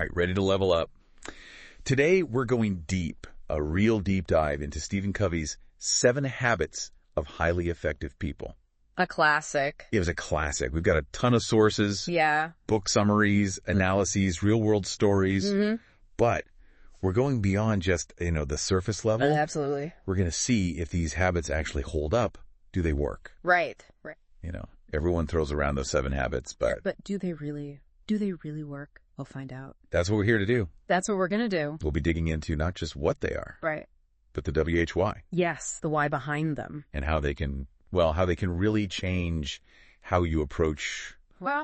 All right, ready to level up. Today, we're going deep, a real deep dive into Stephen Covey's 7 Habits of Highly Effective People. A classic. It was a classic. We've got a ton of sources, book summaries, analyses, real-world stories, but we're going beyond just, the surface level. Absolutely. We're going to see if these habits actually hold up. Do they work? Right. Everyone throws around those 7 habits, but do they really work? We'll find out. That's what we're here to do. That's what we're going to do. We'll be digging into not just what they are, right, but the WHY. Yes, the why behind them. And how they can really change how you approach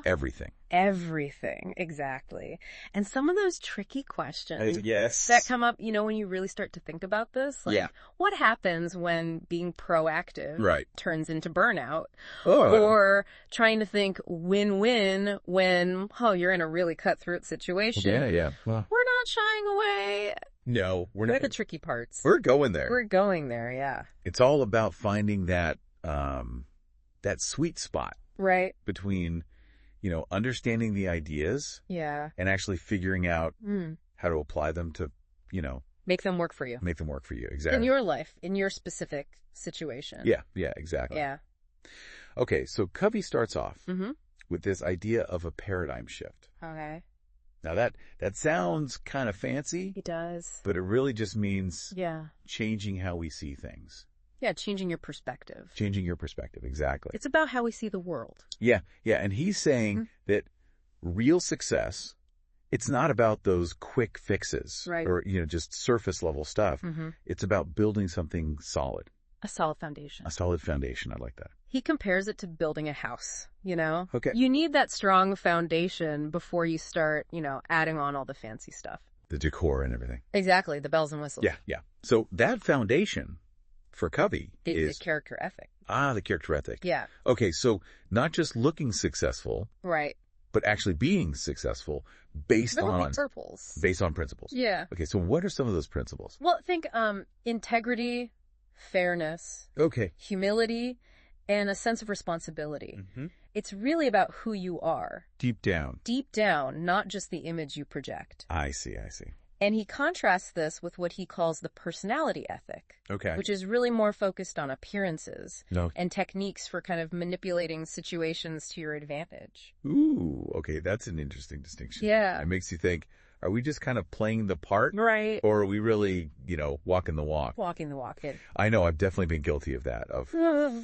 everything. Everything, exactly. And some of those tricky questions that come up, when you really start to think about this. What happens when being proactive turns into burnout? Or trying to think win-win when, you're in a really cutthroat situation. Yeah. Well, we're not shying away. No, we're not. They're the tricky parts. We're going there. Yeah. It's all about finding that sweet spot. Right. Between understanding the ideas and actually figuring out how to apply them to, make them work for you. Make them work for you. Exactly. In your life, in your specific situation. Yeah, exactly. Yeah. Okay, so Covey starts off with this idea of a paradigm shift. Okay. Now that sounds kind of fancy. It does. But it really just means changing how we see things. Yeah, changing your perspective. Changing your perspective, exactly. It's about how we see the world. Yeah, and he's saying that real success, it's not about those quick fixes or, just surface level stuff. It's about building something solid. A solid foundation. A solid foundation, I like that. He compares it to building a house, Okay. You need that strong foundation before you start, adding on all the fancy stuff. The decor and everything. Exactly, the bells and whistles. Yeah. So that foundation for Covey is the character ethic. The character ethic. Yeah. Okay, so not just looking successful, right, but actually being successful based on principles. Yeah. Okay, so what are some of those principles? Well, think integrity, fairness, humility, and a sense of responsibility. It's really about who you are. Deep down, not just the image you project. I see. And he contrasts this with what he calls the personality ethic, which is really more focused on appearances and techniques for kind of manipulating situations to your advantage. Ooh, okay, that's an interesting distinction. Yeah. It makes you think, are we just kind of playing the part? Right. Or are we really, walking the walk? Walking the walk. I know, I've definitely been guilty of that, of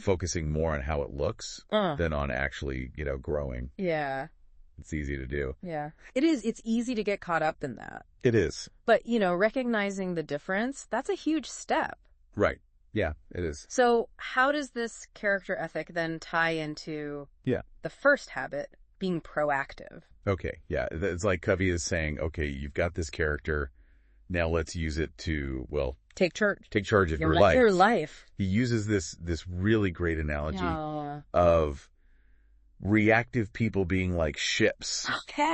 focusing more on how it looks than on actually, growing. Yeah. It's easy to do. Yeah. It is. It's easy to get caught up in that. It is. But, recognizing the difference, that's a huge step. Right. Yeah, it is. So how does this character ethic then tie into the first habit, being proactive? Okay. Yeah. It's like Covey is saying, okay, you've got this character. Now let's use it to, take charge of your life. Your life. He uses this really great analogy of reactive people being like ships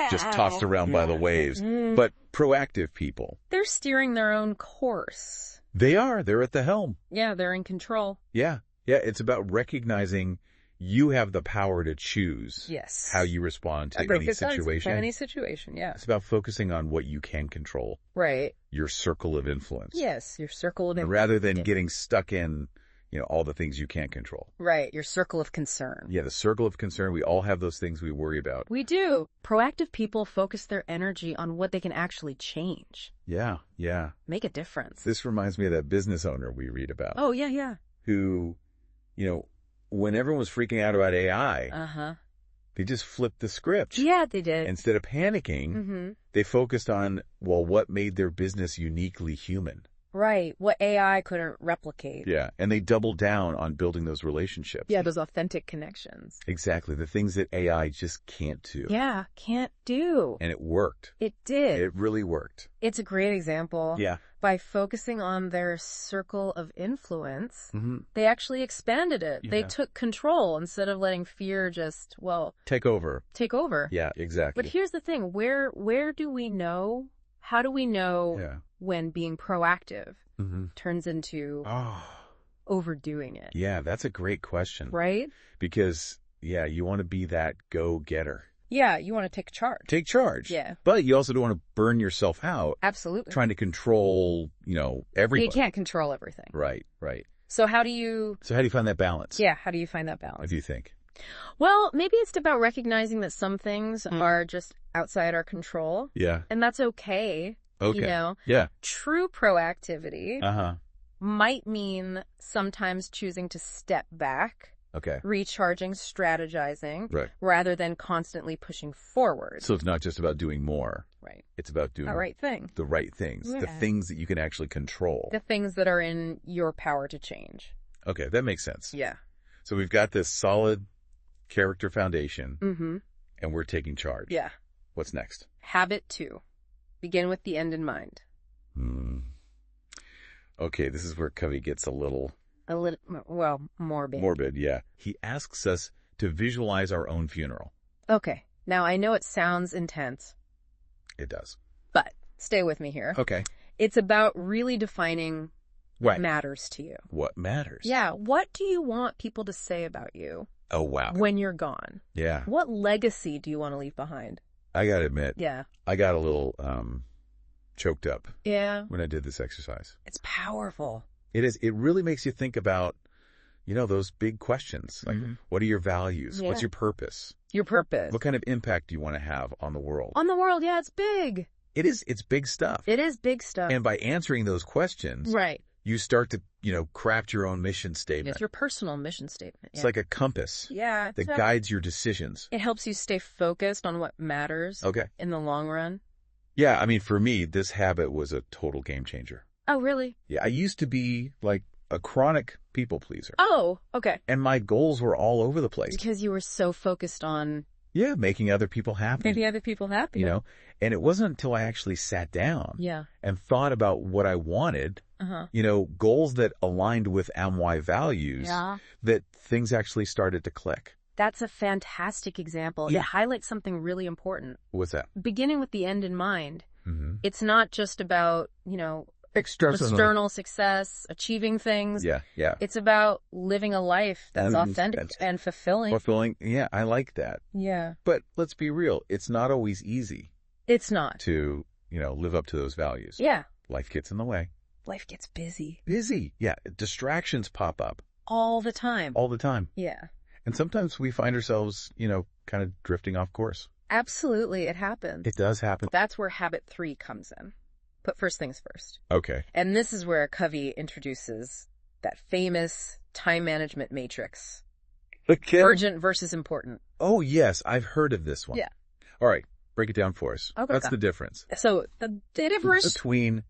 just tossed around by the waves, but proactive people, they're steering their own course. They're at the helm. Yeah, they're in control. Yeah, it's about recognizing you have the power to choose how you respond to any situation. Yeah, it's about focusing on what you can control, right? Your circle of influence. Yes, your circle of influence, rather than getting stuck in all the things you can't control. Right, your circle of concern. Yeah, the circle of concern. We all have those things we worry about. We do. Proactive people focus their energy on what they can actually change. Yeah. Make a difference. This reminds me of that business owner we read about. Oh, yeah. Who, when everyone was freaking out about AI, they just flipped the script. Yeah, they did. Instead of panicking, they focused on, what made their business uniquely human. Right, what AI couldn't replicate. Yeah, and they doubled down on building those relationships. Yeah, those authentic connections. Exactly, the things that AI just can't do. Yeah, can't do. And it worked. It did. It really worked. It's a great example. Yeah. By focusing on their circle of influence, they actually expanded it. Yeah. They took control instead of letting fear just, take over. Yeah, exactly. But here's the thing, where do we know, how do we know when being proactive turns into overdoing it? Yeah, that's a great question. Right? Because, you want to be that go-getter. Yeah, you want to take charge. Take charge. Yeah. But you also don't want to burn yourself out. Absolutely. Trying to control, everybody. You can't control everything. Right, right. So how do you find that balance? Yeah, how do you find that balance? What do you think? Well, maybe it's about recognizing that some things are just outside our control. Yeah. And that's okay. Okay. Yeah. True proactivity might mean sometimes choosing to step back. Okay. Recharging, strategizing, right, rather than constantly pushing forward. So it's not just about doing more. Right. It's about doing the right thing. The right things. Yeah. The things that you can actually control. The things that are in your power to change. Okay, that makes sense. Yeah. So we've got this solid character foundation, mm-hmm. and we're taking charge. Yeah. What's next? Habit 2. Begin with the end in mind. Okay, this is where Covey gets a little, morbid. Morbid, yeah. He asks us to visualize our own funeral. Okay. Now, I know it sounds intense. It does. But stay with me here. Okay. It's about really defining what matters to you. What matters? Yeah. What do you want people to say about you? Oh, wow. When you're gone. Yeah. What legacy do you want to leave behind? I got to admit. Yeah. I got a little choked up. Yeah. When I did this exercise. It's powerful. It is. It really makes you think about, those big questions. Like, what are your values? Yeah. What's your purpose? Your purpose. What kind of impact do you want to have on the world? On the world, yeah, it's big. It is. It's big stuff. It is big stuff. And by answering those questions, right, you start to, craft your own mission statement. It's your personal mission statement. It's like a compass. Yeah. That guides your decisions. It helps you stay focused on what matters. Okay. In the long run. Yeah. I mean, for me, this habit was a total game changer. Oh, really? Yeah. I used to be like a chronic people pleaser. Oh, okay. And my goals were all over the place. Because you were so focused on... Yeah, making other people happy. Making other people happy. And it wasn't until I actually sat down and thought about what I wanted, goals that aligned with MY values, that things actually started to click. That's a fantastic example. Yeah. It highlights something really important. What's that? Beginning with the end in mind. Mm-hmm. It's not just about, external success, achieving things. Yeah, yeah. It's about living a life that's authentic and fulfilling. Fulfilling, yeah, I like that. Yeah. But let's be real, it's not always easy. It's not. To, live up to those values. Yeah. Life gets in the way. Life gets busy. Busy, yeah. Distractions pop up. All the time. All the time. Yeah. And sometimes we find ourselves, kind of drifting off course. Absolutely, it happens. It does happen. That's where habit 3 comes in. Put first things first. Okay. And this is where Covey introduces that famous time management matrix. Urgent versus important. Oh, yes. I've heard of this one. Yeah. All right. Break it down for us. Okay. What's the difference? So the difference... Between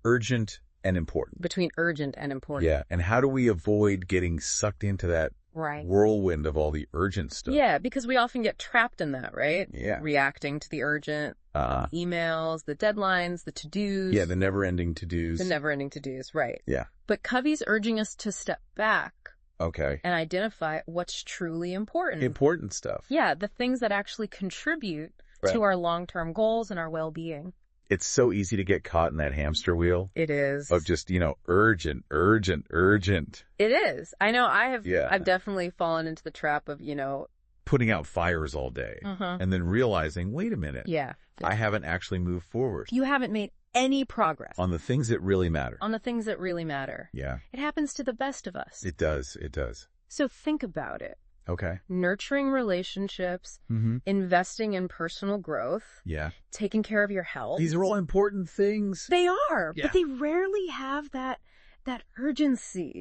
urgent and important. Between urgent and important. Yeah. And how do we avoid getting sucked into that whirlwind of all the urgent stuff? Yeah, because we often get trapped in that, right? Yeah. Reacting to the urgent, emails, the deadlines, the to-dos. Yeah, the never-ending to-dos. The never-ending to-dos, right. Yeah. But Covey's urging us to step back. Okay. And identify what's truly important. Important stuff. Yeah, the things that actually contribute to our long-term goals and our well-being. It's so easy to get caught in that hamster wheel. It is. Of just, urgent, urgent, urgent. It is. I know I've definitely fallen into the trap of, putting out fires all day and then realizing, wait a minute. Yeah. I haven't actually moved forward. You haven't made any progress. On the things that really matter. On the things that really matter. Yeah. It happens to the best of us. It does. It does. So think about it. Okay. Nurturing relationships, investing in personal growth, taking care of your health. These are all important things. They are, but they rarely have that urgency,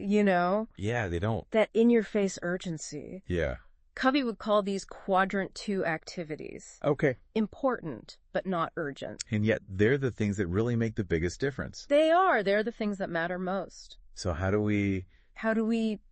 Yeah, they don't. That in-your-face urgency. Yeah. Covey would call these quadrant 2 activities. Okay. Important, but not urgent. And yet they're the things that really make the biggest difference. They are. They're the things that matter most. So how do we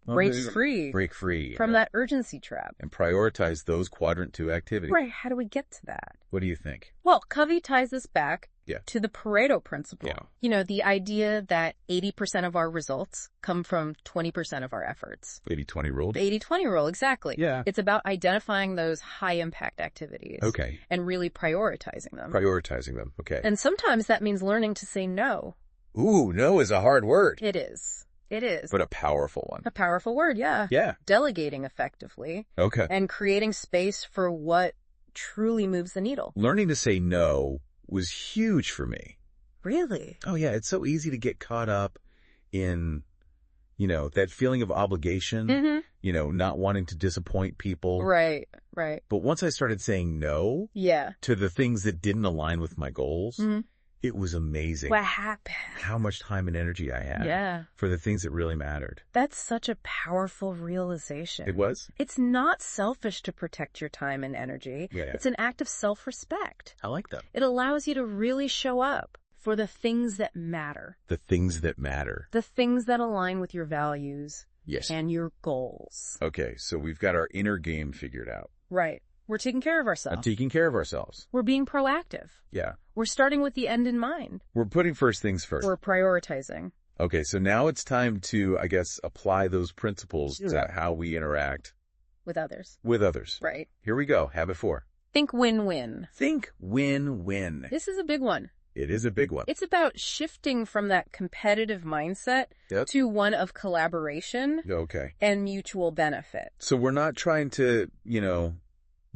break free? Break free. From that urgency trap. And prioritize those quadrant 2 activities. Right. How do we get to that? What do you think? Well, Covey ties this back to the Pareto principle. Yeah. The idea that 80% of our results come from 20% of our efforts. 80-20 rule? The 80-20 rule, exactly. Yeah. It's about identifying those high-impact activities. Okay. And really prioritizing them. Okay. And sometimes that means learning to say no. Ooh, no is a hard word. It is. It is. But a powerful one. A powerful word, yeah. Yeah. Delegating effectively. Okay. And creating space for what truly moves the needle. Learning to say no was huge for me. Really? Oh, yeah. It's so easy to get caught up in, that feeling of obligation, not wanting to disappoint people. Right, right. But once I started saying no to the things that didn't align with my goals, it was amazing. What happened? How much time and energy I had for the things that really mattered. That's such a powerful realization. It was? It's not selfish to protect your time and energy. Yeah. It's an act of self-respect. I like that. It allows you to really show up for the things that matter. The things that matter. The things that align with your values and your goals. Okay, so we've got our inner game figured out. Right. We're taking care of ourselves. Taking care of ourselves. We're being proactive. Yeah. We're starting with the end in mind. We're putting first things first. We're prioritizing. Okay, so now it's time to, I guess, apply those principles to how we interact. With others. With others. Right. Here we go. Habit 4. Think win-win. Think win-win. This is a big one. It is a big one. It's about shifting from that competitive mindset to one of collaboration and mutual benefit. So we're not trying to,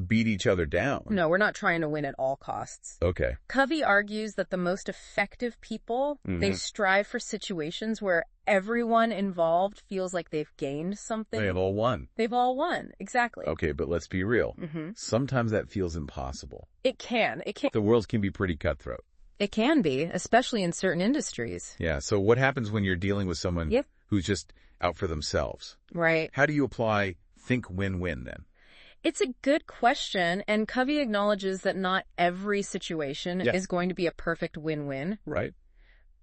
beat each other down. No, we're not trying to win at all costs. Okay. Covey argues that the most effective people, they strive for situations where everyone involved feels like they've gained something. They've all won. They've all won. Exactly. Okay, but let's be real. Sometimes that feels impossible. It can. The world can be pretty cutthroat. It can be, especially in certain industries. Yeah, so what happens when you're dealing with someone who's just out for themselves? Right. How do you apply think win-win then? It's a good question, and Covey acknowledges that not every situation is going to be a perfect win-win. Right.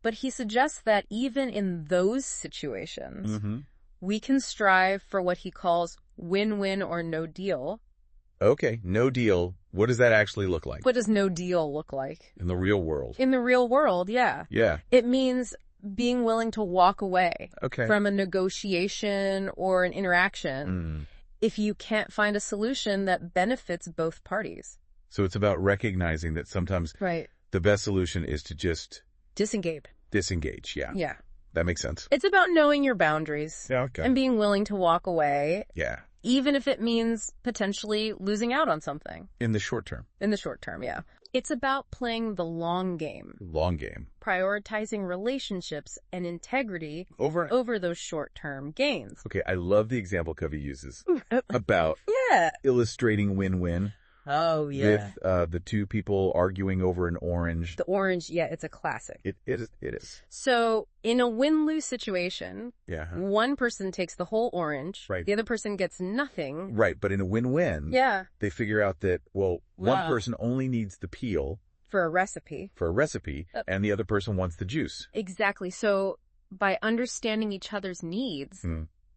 But he suggests that even in those situations, we can strive for what he calls win-win or no deal. Okay, no deal. What does that actually look like? What does no deal look like? In the real world. In the real world, yeah. Yeah. It means being willing to walk away from a negotiation or an interaction if you can't find a solution that benefits both parties. So it's about recognizing that sometimes the best solution is to just disengage, yeah. Yeah. That makes sense. It's about knowing your boundaries and being willing to walk away. Yeah. Even if it means potentially losing out on something. In the short term. In the short term, yeah. It's about playing the long game. Long game. Prioritizing relationships and integrity over those short-term gains. Okay, I love the example Covey uses about illustrating win-win. Oh, yeah. With the two people arguing over an orange. The orange, it's a classic. It is. So, in a win-lose situation, one person takes the whole orange, the other person gets nothing. Right, but in a win-win, they figure out that, one person only needs the peel. For a recipe. And the other person wants the juice. Exactly. So, by understanding each other's needs,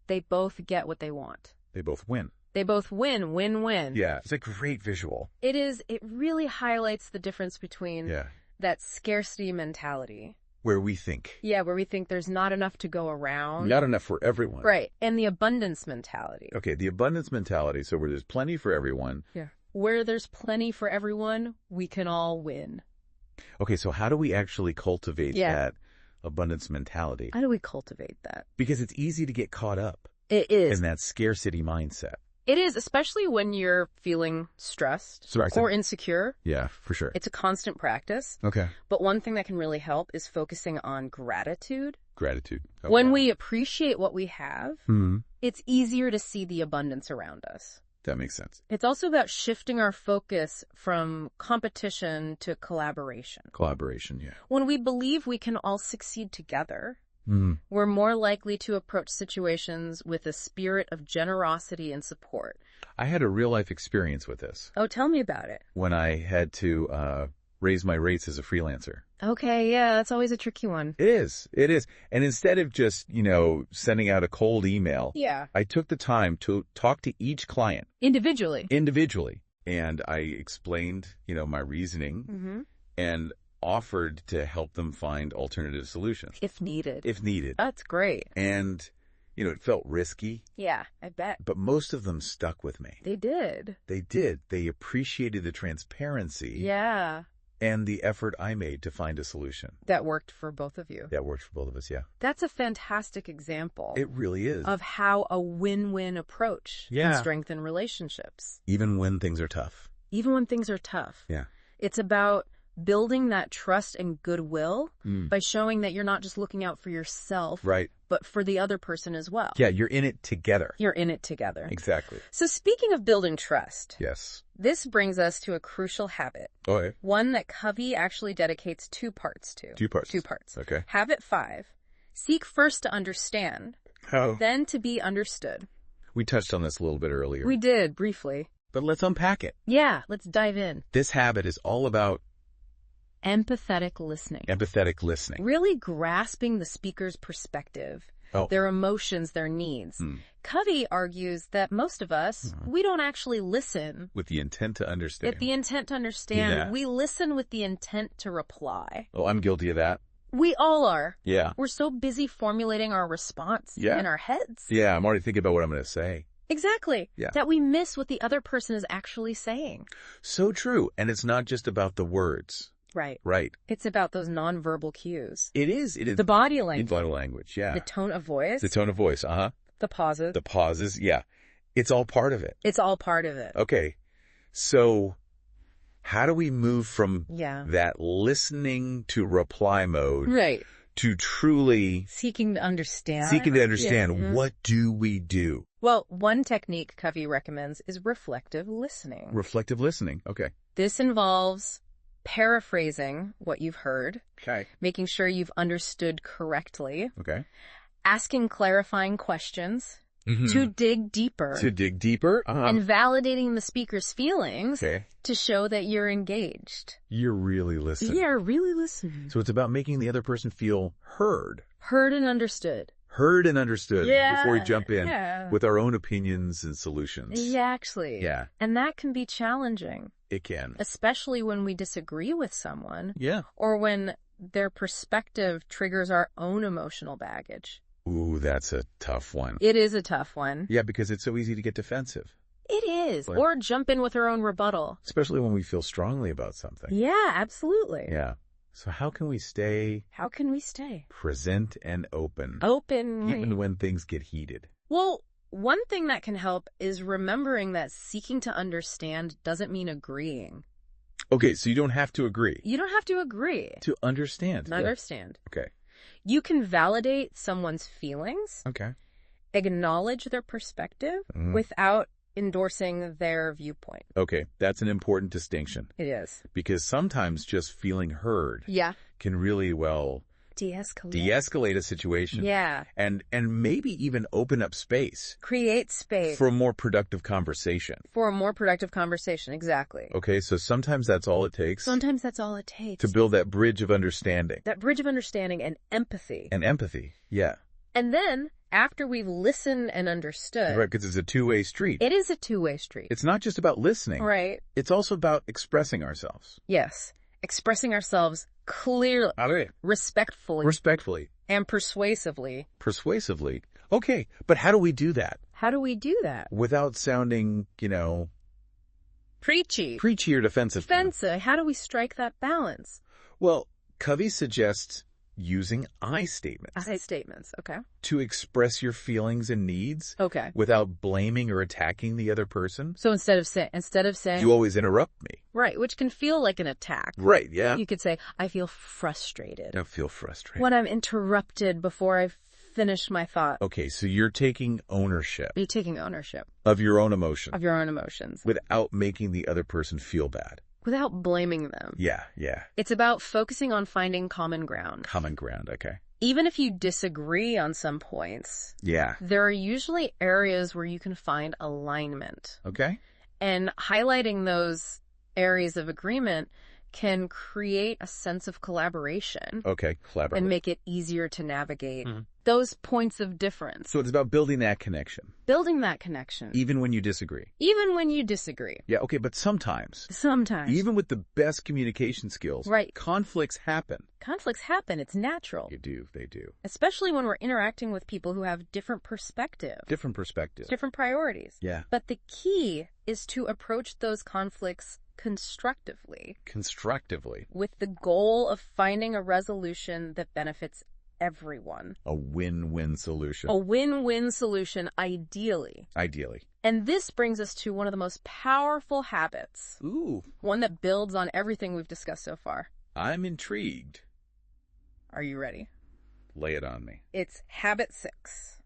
they both get what they want. They both win. They both win, win-win. Yeah, it's a great visual. It is. It really highlights the difference between that scarcity mentality. Where we think. Yeah, where we think there's not enough to go around. Not enough for everyone. Right, and the abundance mentality. Okay, the abundance mentality, so where there's plenty for everyone. Yeah. Where there's plenty for everyone, we can all win. Okay, so how do we actually cultivate that abundance mentality? How do we cultivate that? Because it's easy to get caught up. It is. In that scarcity mindset. It is, especially when you're feeling stressed or insecure. Yeah, for sure. It's a constant practice. Okay. But one thing that can really help is focusing on gratitude. Gratitude. Oh, when we appreciate what we have, it's easier to see the abundance around us. That makes sense. It's also about shifting our focus from competition to collaboration. Collaboration, yeah. When we believe we can all succeed together, we're more likely to approach situations with a spirit of generosity and support. I had a real-life experience with this. Oh, tell me about it. When I had to raise my rates as a freelancer. Okay, yeah, that's always a tricky one. It is. And instead of just, sending out a cold email, I took the time to talk to each client. Individually. And I explained, my reasoning and offered to help them find alternative solutions. If needed. That's great. And, it felt risky. Yeah, I bet. But most of them stuck with me. They did. They appreciated the transparency. Yeah. And the effort I made to find a solution. That worked for both of you. That worked for both of us, yeah. That's a fantastic example. It really is. Of how a win-win approach can strengthen relationships. Even when things are tough. even when things are tough. Yeah. It's about building that trust and goodwill by showing that you're not just looking out for yourself, right, but for the other person as well. Yeah, you're in it together. You're in it together. Exactly. So speaking of building trust, yes, this brings us to a crucial habit. Oh, yeah. One that Covey actually dedicates 2 parts to. 2 parts. 2 parts. Okay. Habit 5. Seek first to understand, then to be understood. We touched on this a little bit earlier. We did, briefly. But let's unpack it. Yeah, let's dive in. This habit is all about empathetic listening. Empathetic listening. Really grasping the speaker's perspective, their emotions, their needs. Covey argues that most of us, we don't actually listen with the intent to understand. With the intent to understand. Yeah. We listen with the intent to reply. Oh, I'm guilty of that. We all are. Yeah. We're so busy formulating our response in our heads. Yeah, I'm already thinking about what I'm going to say. Exactly. Yeah. That we miss what the other person is actually saying. So true. And it's not just about the words. Right. Right. It's about those nonverbal cues. It is. It is. The body language. The body language, yeah. The tone of voice. The tone of voice, The pauses. The pauses, yeah. It's all part of it. It's all part of it. Okay. So how do we move from that listening to reply mode to truly seeking to understand? Yeah. What do we do? Well, one technique Covey recommends is reflective listening. Reflective listening. Okay. This involves paraphrasing what you've heard. Okay. Making sure you've understood correctly. Okay. Asking clarifying questions. To dig deeper. And validating the speaker's feelings to show that you're engaged. You're really listening. Yeah, really listening. So it's about making the other person feel heard. Heard and understood. Heard and understood before we jump in with our own opinions and solutions. Yeah, actually. Yeah. And that can be challenging. It can. Especially when we disagree with someone. Yeah. Or when their perspective triggers our own emotional baggage. Ooh, that's a tough one. It is a tough one. Yeah, because it's so easy to get defensive. It is. Or jump in with our own rebuttal. Especially when we feel strongly about something. Yeah, absolutely. Yeah. So how can we stay? Present and open. Even when things get heated. Well, one thing that can help is remembering that seeking to understand doesn't mean agreeing. Okay, so you don't have to agree. You don't have to agree. To understand. Understand. Okay. You can validate someone's feelings. Okay. Acknowledge their perspective without endorsing their viewpoint. Okay, that's an important distinction. It is. Because sometimes just feeling heard can really, de-escalate a situation. Yeah. And maybe even open up space. Create space. For a more productive conversation. Exactly. Okay, so sometimes that's all it takes. To build that bridge of understanding. And empathy. Yeah. And then, after we've listened and understood. Right, because it's a two-way street. It is a two-way street. It's not just about listening. Right. It's also about expressing ourselves. Yes. Expressing ourselves clearly, respectfully, and persuasively. Okay, but how do we do that? Without sounding, preachy or defensive. How do we strike that balance? Well, Covey suggests using I statements. Okay. To express your feelings and needs. Okay. Without blaming or attacking the other person. So instead of saying, you always interrupt me. Right, which can feel like an attack. Right, yeah. You could say, I feel frustrated. When I'm interrupted before I finish my thought. Okay, so you're taking ownership. Of your own emotions. Without making the other person feel bad. Without blaming them. Yeah. It's about focusing on finding common ground. Okay. Even if you disagree on some points. Yeah. There are usually areas where you can find alignment. Okay. And highlighting those areas of agreement can create a sense of collaboration. Okay, and make it easier to navigate those points of difference. So it's about building that connection. Even when you disagree. Yeah, okay, but sometimes. Even with the best communication skills. Right. Conflicts happen. It's natural. They do. Especially when we're interacting with people who have different perspectives. Different priorities. Yeah. But the key is to approach those conflicts constructively. With the goal of finding a resolution that benefits everyone. A win-win solution. Ideally. And this brings us to one of the most powerful habits. Ooh. One that builds on everything we've discussed so far. I'm intrigued. Are you ready? Lay it on me. It's habit 6.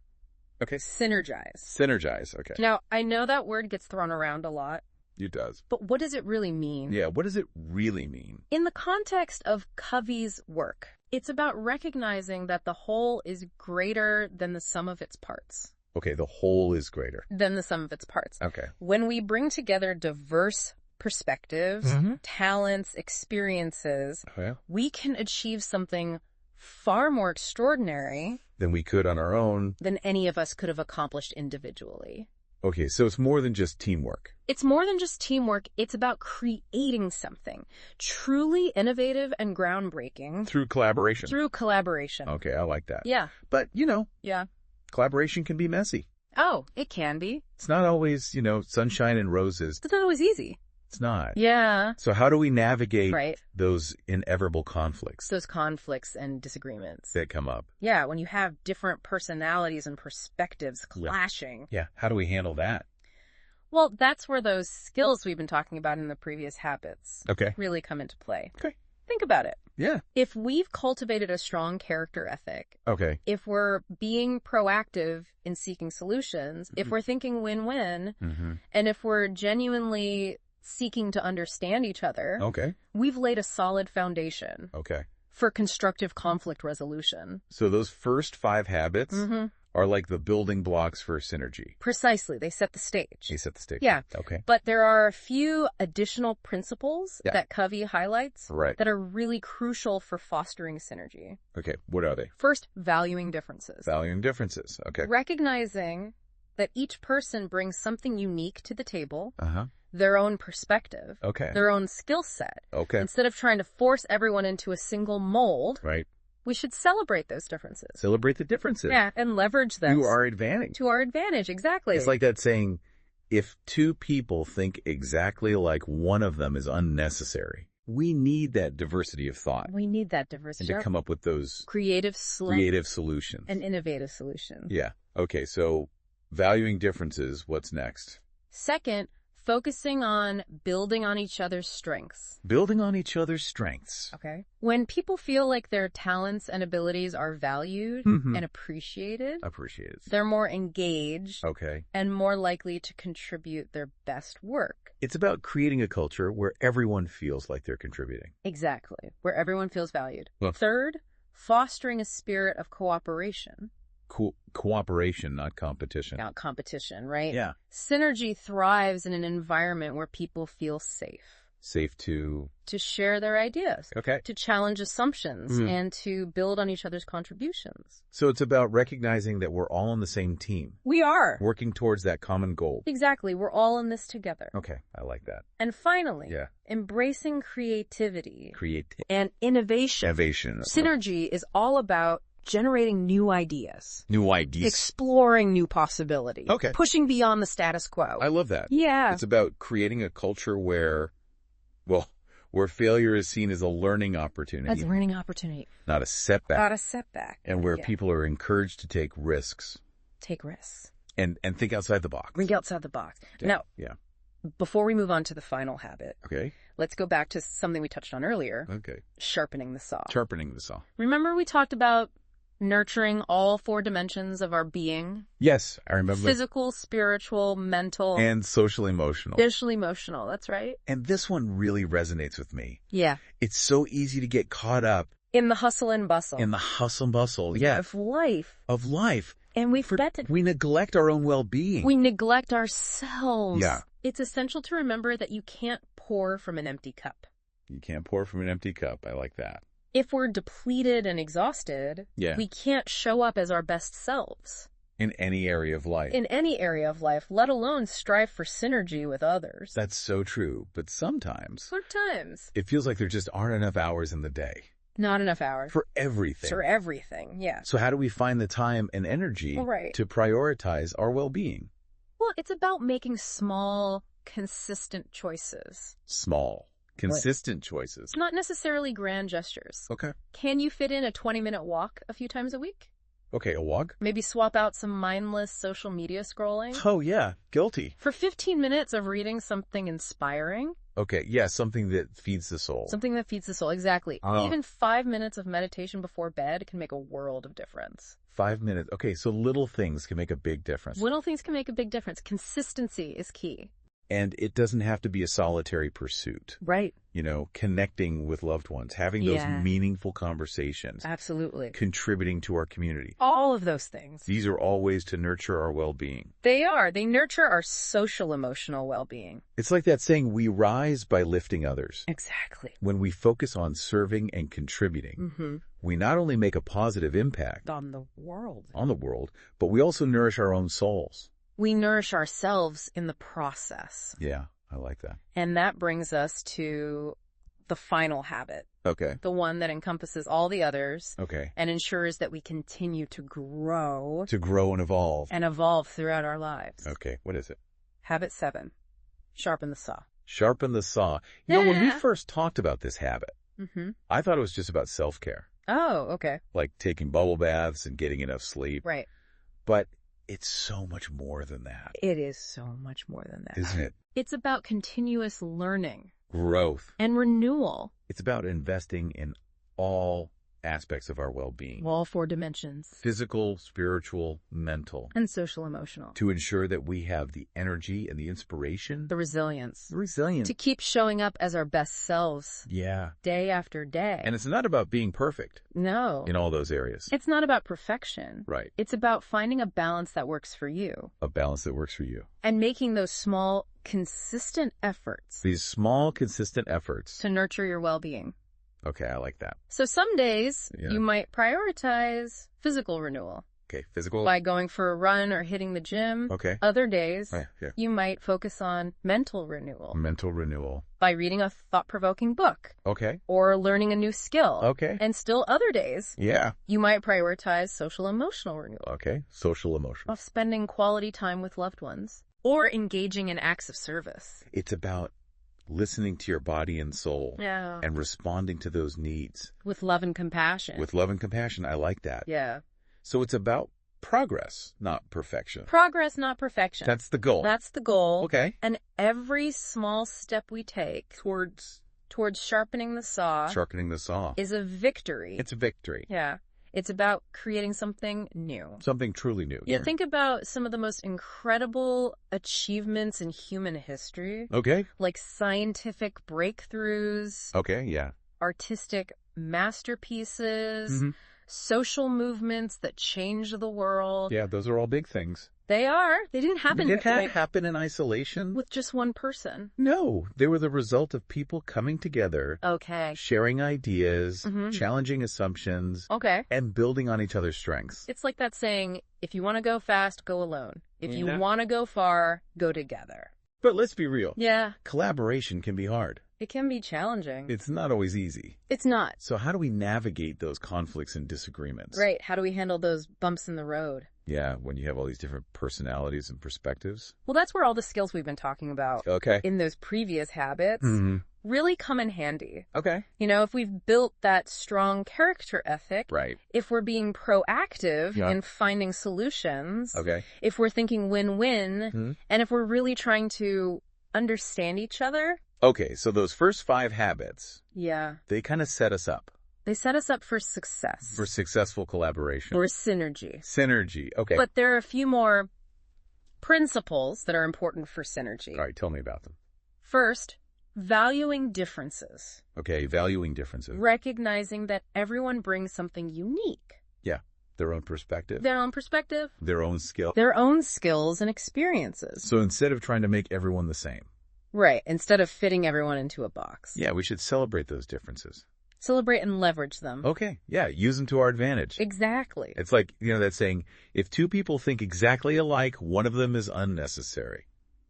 Okay. Synergize. Synergize, okay. Now, I know that word gets thrown around a lot. It does. But what does it really mean? Yeah, what does it really mean? In the context of Covey's work, it's about recognizing that the whole is greater than the sum of its parts. Okay, the whole is greater than the sum of its parts. Okay. When we bring together diverse perspectives, talents, experiences, we can achieve something far more extraordinary than we could on our own, than any of us could have accomplished individually. Okay, so it's more than just teamwork. It's more than just teamwork. It's about creating something truly innovative and groundbreaking. Through collaboration. Through collaboration. Okay, I like that. Yeah. But, Yeah. Collaboration can be messy. Oh, it can be. It's not always, sunshine and roses. It's not always easy. It's not. Yeah. So how do we navigate those inevitable conflicts? Those conflicts and disagreements. That come up. Yeah, when you have different personalities and perspectives clashing. Yeah. How do we handle that? Well, that's where those skills we've been talking about in the previous habits really come into play. Okay. Think about it. Yeah. If we've cultivated a strong character ethic, if we're being proactive in seeking solutions, if we're thinking win-win, and if we're genuinely seeking to understand each other, we've laid a solid foundation for constructive conflict resolution. So those first 5 habits are like the building blocks for synergy. Precisely. They set the stage. They set the stage. Yeah. Okay. But there are a few additional principles that Covey highlights that are really crucial for fostering synergy. Okay. What are they? First, valuing differences. Valuing differences. Okay. Recognizing that each person brings something unique to the table, their own perspective, their own skill set. Instead of trying to force everyone into a single mold, we should celebrate those differences. Celebrate the differences. Yeah, and leverage them. To our advantage. To our advantage, exactly. It's like that saying, if 2 people think exactly like one of them is unnecessary. We need that diversity of thought. We need that diversity. And to come up with those creative solutions. And innovative solutions. Yeah. Okay, so valuing differences, what's next? Second, focusing on building on each other's strengths. Building on each other's strengths. Okay. When people feel like their talents and abilities are valued and appreciated, they're more engaged and more likely to contribute their best work. It's about creating a culture where everyone feels like they're contributing. Exactly. Where everyone feels valued. Well, third, fostering a spirit of cooperation. Cooperation, not competition. Not competition, right? Yeah. Synergy thrives in an environment where people feel safe. Safe to share their ideas. Okay. To challenge assumptions and to build on each other's contributions. So it's about recognizing that we're all on the same team. We are. Working towards that common goal. Exactly. We're all in this together. Okay. I like that. And finally, embracing creativity. And innovation. Synergy is all about generating new ideas. Exploring new possibilities. Pushing beyond the status quo. I love that. Yeah. It's about creating a culture where failure is seen as a learning opportunity. As a learning opportunity. Not a setback. And where people are encouraged to take risks. And think outside the box. Think outside the box. Now, before we move on to the final habit, let's go back to something we touched on earlier. Sharpening the saw. Remember we talked about nurturing all 4 dimensions of our being? Yes, I remember. Physical, spiritual, mental. And social emotional. That's right. And this one really resonates with me. Yeah. It's so easy to get caught up. In the hustle and bustle. Of life. And we neglect our own well-being. We neglect ourselves. Yeah. It's essential to remember that you can't pour from an empty cup. I like that. If we're depleted and exhausted, we can't show up as our best selves. In any area of life. Let alone strive for synergy with others. That's so true. But sometimes it feels like there just aren't enough hours in the day. Not enough hours. For everything. Yeah. So how do we find the time and energy to prioritize our well-being? Well, it's about making small, consistent choices. Consistent choices. It's not necessarily grand gestures. Okay. Can you fit in a 20-minute walk a few times a week? Okay, a walk? Maybe swap out some mindless social media scrolling. Oh, yeah. Guilty. For 15 minutes of reading something inspiring. Okay, yeah, something that feeds the soul. Something that feeds the soul, exactly. Even 5 minutes of meditation before bed can make a world of difference. 5 minutes. Okay, so little things can make a big difference. Little things can make a big difference. Consistency is key. And it doesn't have to be a solitary pursuit. Right. You know, connecting with loved ones, having those meaningful conversations. Absolutely. Contributing to our community. All of those things. These are all ways to nurture our well-being. They are. They nurture our social emotional well-being. It's like that saying, we rise by lifting others. Exactly. When we focus on serving and contributing, we not only make a positive impact on the world, but we also nourish our own souls. We nourish ourselves in the process. Yeah, I like that. And that brings us to the final habit. Okay. The one that encompasses all the others. Okay. And ensures that we continue to grow. To grow and evolve. And evolve throughout our lives. Okay, what is it? Habit 7. Sharpen the saw. Sharpen the saw. You know, when we first talked about this habit, I thought it was just about self-care. Oh, okay. Like taking bubble baths and getting enough sleep. Right. But it's so much more than that. It is so much more than that. Isn't it? It's about continuous learning. Growth. And renewal. It's about investing in all aspects of our well-being. All 4 dimensions. Physical, spiritual, mental. And social emotional. To ensure that we have the energy and the inspiration. The resilience. The resilience. To keep showing up as our best selves. Yeah. Day after day. And it's not about being perfect. No. In all those areas. It's not about perfection. Right. It's about finding a balance that works for you. A balance that works for you. And making those small, consistent efforts. These small, consistent efforts. To nurture your well-being. Okay, I like that. So some days you might prioritize physical renewal. Okay, physical. By going for a run or hitting the gym. Okay. Other days you might focus on mental renewal. Mental renewal. By reading a thought-provoking book. Okay. Or learning a new skill. Okay. And still other days you might prioritize social emotional renewal. Okay, social emotional. Of spending quality time with loved ones. Or engaging in acts of service. It's about listening to your body and soul. Yeah. And responding to those needs. With love and compassion. With love and compassion. I like that. Yeah. So it's about progress, not perfection. Progress, not perfection. That's the goal. That's the goal. Okay. And every small step we take towards sharpening the saw. Sharpening the saw. Is a victory. It's a victory. Yeah. It's about creating something new. Something truly new. You think about some of the most incredible achievements in human history. Okay. Like scientific breakthroughs. Okay, yeah. Artistic masterpieces. Social movements that change the world. Yeah, those are all big things. They are. They didn't happen. They didn't happen in isolation. With just one person. No, they were the result of people coming together. Okay. Sharing ideas, challenging assumptions. Okay. And building on each other's strengths. It's like that saying, if you want to go fast, go alone. If you want to go far, go together. But let's be real. Yeah. Collaboration can be hard. It can be challenging. It's not always easy. It's not. So how do we navigate those conflicts and disagreements? Right. How do we handle those bumps in the road? Yeah, when you have all these different personalities and perspectives. Well, that's where all the skills we've been talking about in those previous habits really come in handy. Okay. You know, if we've built that strong character ethic, right. If we're being proactive in finding solutions, if we're thinking win-win, and if we're really trying to understand each other. Okay, so those first 5 habits, they kind of set us up. They set us up for success. For successful collaboration. For synergy. Synergy, okay. But there are a few more principles that are important for synergy. All right, tell me about them. First, valuing differences. Okay, valuing differences. Recognizing that everyone brings something unique. Yeah, their own perspective. Their own perspective. Their own skill. Their own skills and experiences. So instead of trying to make everyone the same. Right, instead of fitting everyone into a box. Yeah, we should celebrate those differences. Celebrate and leverage them. Okay, yeah, use them to our advantage. Exactly. It's like, you know, that saying, if 2 people think exactly alike, one of them is unnecessary.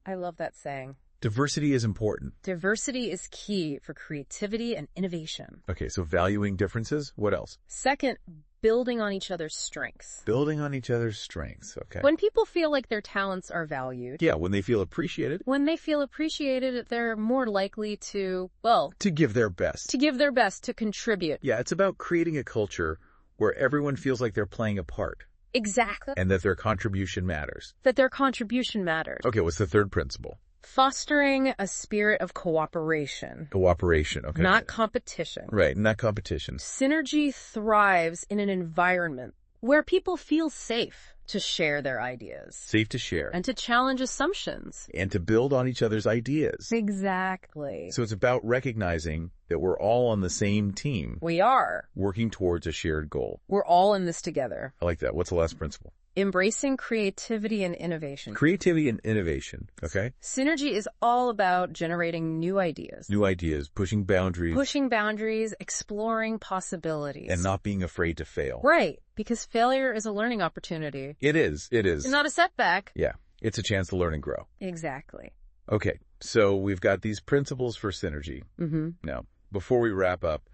I love that saying. Diversity is important. Diversity is key for creativity and innovation. Okay, so valuing differences. What else? Second, building on each other's strengths. Building on each other's strengths, okay. When people feel like their talents are valued. Yeah, when they feel appreciated. When they feel appreciated, they're more likely to, well... To give their best. To give their best, to contribute. Yeah, it's about creating a culture where everyone feels like they're playing a part. Exactly. And that their contribution matters. Okay, what's the third principle? Fostering a spirit of cooperation. Okay. Not competition. Right, not competition. Synergy thrives in an environment where people feel safe to share their ideas. Safe to share. And to challenge assumptions. And to build on each other's ideas. Exactly. So it's about recognizing that we're all on the same team. We are. Working towards a shared goal. We're all in this together. I like that. What's the last principle? Embracing creativity and innovation. Creativity and innovation, okay? Synergy is all about generating new ideas. New ideas, pushing boundaries. Exploring possibilities. And not being afraid to fail. Right, because failure is a learning opportunity. It is. It's not a setback. Yeah, it's a chance to learn and grow. Exactly. Okay, so we've got these principles for synergy. Mm-hmm. Now, before we wrap up,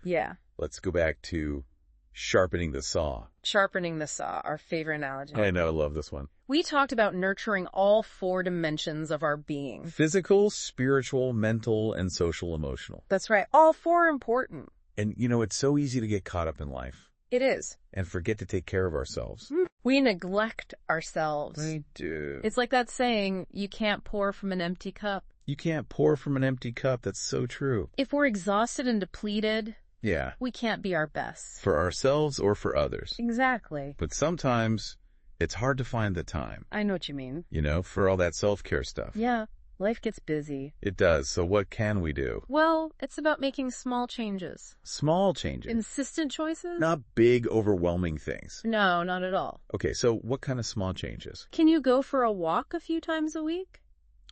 let's go back to sharpening the saw. Sharpening the saw, our favorite analogy. I know, I love this one. We talked about nurturing all 4 dimensions of our being. Physical, spiritual, mental, and social emotional. That's right. All 4 are important. And, it's so easy to get caught up in life. It is. And forget to take care of ourselves. We neglect ourselves. We do. It's like that saying, you can't pour from an empty cup. You can't pour from an empty cup. That's so true. If we're exhausted and depleted, yeah, we can't be our best. For ourselves or for others. Exactly. But sometimes it's hard to find the time. I know what you mean. For all that self-care stuff. Yeah, life gets busy. It does. So what can we do? Well, it's about making small changes. Small changes? Consistent choices? Not big, overwhelming things. No, not at all. Okay, so what kind of small changes? Can you go for a walk a few times a week?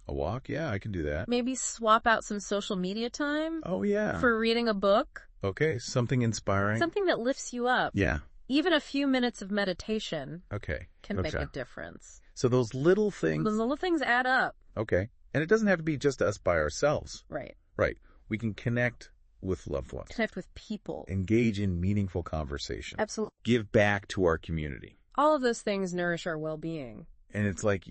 A walk? Yeah, I can do that. Maybe swap out some social media time? Oh, yeah. For reading a book? Okay, something inspiring. Something that lifts you up. Yeah. Even a few minutes of meditation can make a difference. So those little things... Those little things add up. Okay. And it doesn't have to be just us by ourselves. Right. Right. We can connect with loved ones. Connect with people. Engage in meaningful conversation. Absolutely. Give back to our community. All of those things nourish our well-being. And it's like,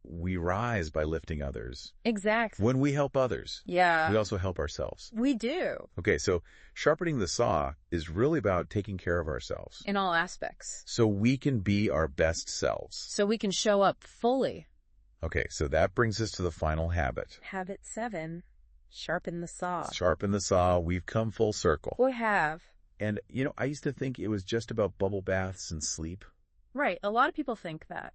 we rise by lifting others. Exactly. When we help others, we also help ourselves. We do. Okay, so sharpening the saw is really about taking care of ourselves. In all aspects. So we can be our best selves. So we can show up fully. Okay, so that brings us to the final habit. Habit 7, sharpen the saw. Sharpen the saw. We've come full circle. We have. And, I used to think it was just about bubble baths and sleep. Right, a lot of people think that.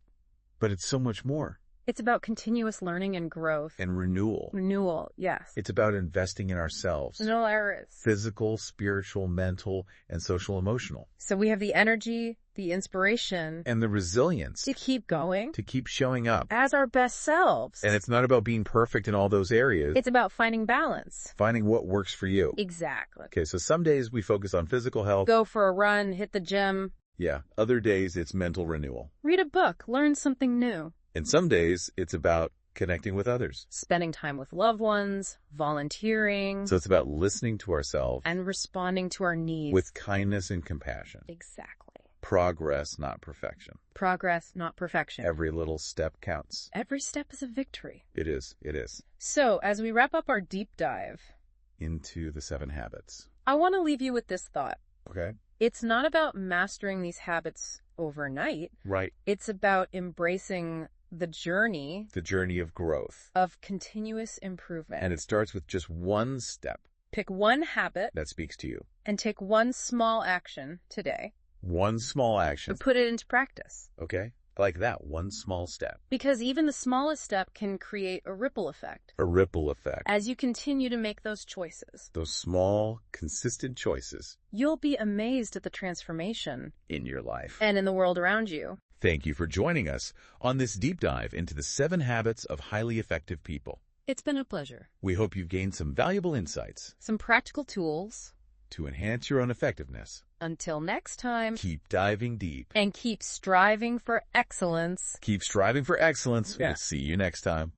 But it's so much more. It's about continuous learning and growth. And renewal. Renewal, yes. It's about investing in ourselves. In all areas. Physical, spiritual, mental, and social emotional. So we have the energy, the inspiration. And the resilience. To keep going. To keep showing up. As our best selves. And it's not about being perfect in all those areas. It's about finding balance. Finding what works for you. Exactly. Okay, so some days we focus on physical health. Go for a run, hit the gym. Yeah, other days it's mental renewal. Read a book, learn something new. And some days it's about connecting with others. Spending time with loved ones, volunteering. So it's about listening to ourselves. And responding to our needs. With kindness and compassion. Exactly. Progress, not perfection. Progress, not perfection. Every little step counts. Every step is a victory. It is. It is. So, as we wrap up our deep dive into the 7 habits, I want to leave you with this thought. Okay. It's not about mastering these habits overnight. Right. It's about embracing the journey. The journey of growth. Of continuous improvement. And it starts with just one step. Pick one habit. That speaks to you. And take one small action today. One small action. But put it into practice. Okay. I like that. One small step. Because even the smallest step can create a ripple effect. A ripple effect. As you continue to make those choices. Those small, consistent choices. You'll be amazed at the transformation. In your life. And in the world around you. Thank you for joining us on this deep dive into the 7 habits of highly effective people. It's been a pleasure. We hope you've gained some valuable insights. Some practical tools. To enhance your own effectiveness. Until next time. Keep diving deep. And keep striving for excellence. Keep striving for excellence. Yeah. We'll see you next time.